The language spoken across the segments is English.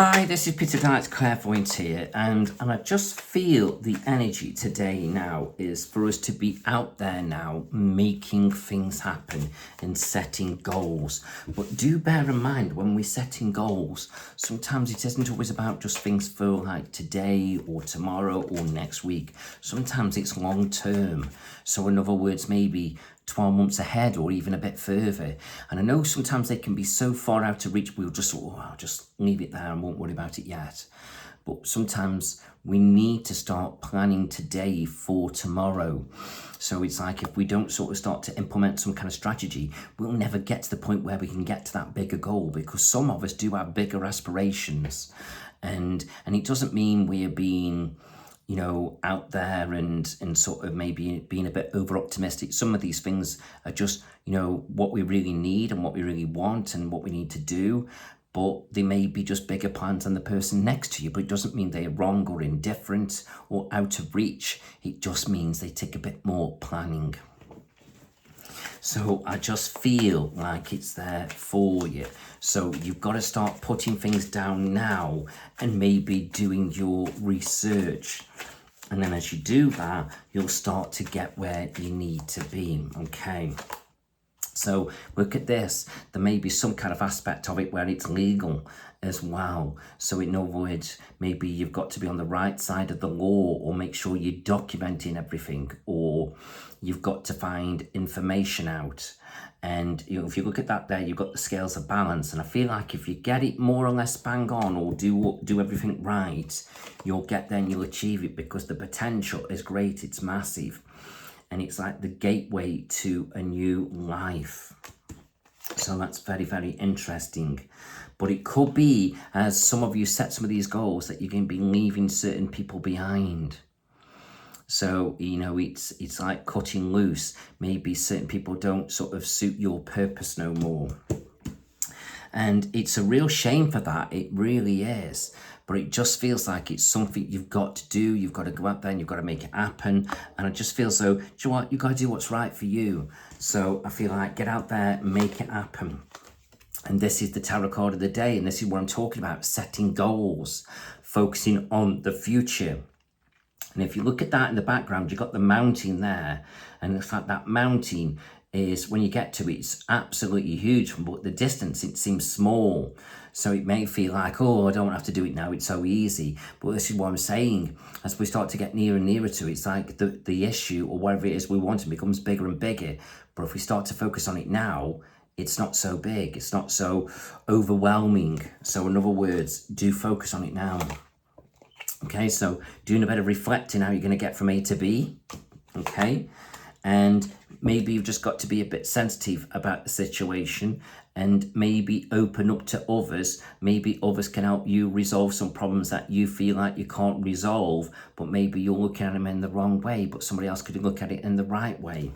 Hi, this is Peter Dyke's Clairvoyant here, and I just feel the energy today now is for us to be out there now making things happen and setting goals. But do bear in mind, when we're setting goals, sometimes it isn't always about just things for like today or tomorrow or next week. Sometimes it's long term. So in other words, maybe 12 months ahead or even a bit further. And I know sometimes they can be so far out of reach, we'll just, I'll just leave it there and won't worry about it yet. But sometimes we need to start planning today for tomorrow. So it's like if we don't sort of start to implement some kind of strategy, we'll never get to the point where we can get to that bigger goal, because some of us do have bigger aspirations. And it doesn't mean we're being, out there and sort of maybe being a bit over optimistic. Some of these things are just, what we really need and what we really want and what we need to do. But they may be just bigger plans than the person next to you, but it doesn't mean they're wrong or indifferent or out of reach. It just means they take a bit more planning. So I just feel like it's there for you. So you've got to start putting things down now and maybe doing your research. And then as you do that, you'll start to get where you need to be, okay? So look at this. There may be some kind of aspect of it where it's legal as well. So in other words, maybe you've got to be on the right side of the law, or make sure you're documenting everything, or you've got to find information out. And if you look at that there, you've got the scales of balance. And I feel like if you get it more or less bang on, or do everything right, you'll get there and you'll achieve it, because the potential is great. It's massive. And it's like the gateway to a new life. So that's very, very interesting. But it could be, as some of you set some of these goals, that you're going to be leaving certain people behind. So, it's like cutting loose. Maybe certain people don't sort of suit your purpose no more. And it's a real shame for that. It really is. But it just feels like it's something you've got to do. You've got to go out there and you've got to make it happen. And I just feel so, do you know what? You've got to do what's right for you. So I feel like get out there, make it happen. And this is the tarot card of the day. And this is what I'm talking about, setting goals, focusing on the future. And if you look at that in the background, you've got the mountain there. And it's like that mountain is, when you get to it, it's absolutely huge. But the distance, it seems small. So it may feel like, oh, I don't have to do it now, it's so easy. But this is what I'm saying. As we start to get nearer and nearer to it, it's like the issue or whatever it is we want becomes bigger and bigger. But if we start to focus on it now, it's not so big. It's not so overwhelming. So in other words, do focus on it now. Okay, so doing a bit of reflecting how you're going to get from A to B. Okay, and maybe you've just got to be a bit sensitive about the situation and maybe open up to others. Maybe others can help you resolve some problems that you feel like you can't resolve, but maybe you're looking at them in the wrong way, but somebody else could look at it in the right way.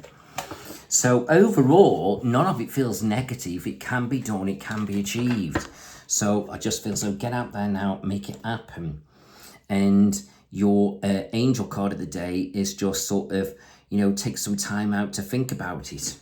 So overall, none of it feels negative. It can be done, it can be achieved. So I just feel so get out there now, make it happen. And your angel card of the day is just sort of, take some time out to think about it.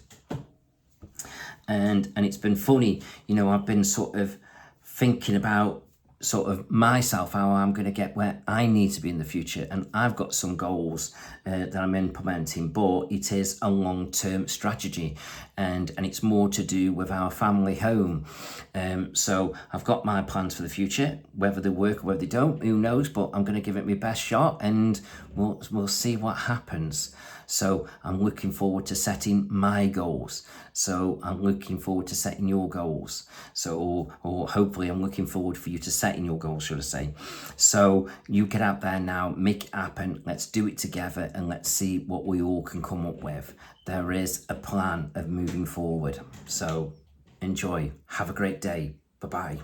And it's been funny, I've been sort of thinking about sort of myself, how I'm going to get where I need to be in the future. And I've got some goals that I'm implementing, but it is a long-term strategy, and it's more to do with our family home. So I've got my plans for the future, whether they work or whether they don't, who knows, but I'm going to give it my best shot, and we'll see what happens. So I'm looking forward to setting my goals. So I'm looking forward to setting your goals. So, or hopefully I'm looking forward for you to setting your goals, should I say. So you get out there now, make it happen. Let's do it together and let's see what we all can come up with. There is a plan of moving forward. So enjoy. Have a great day. Bye-bye.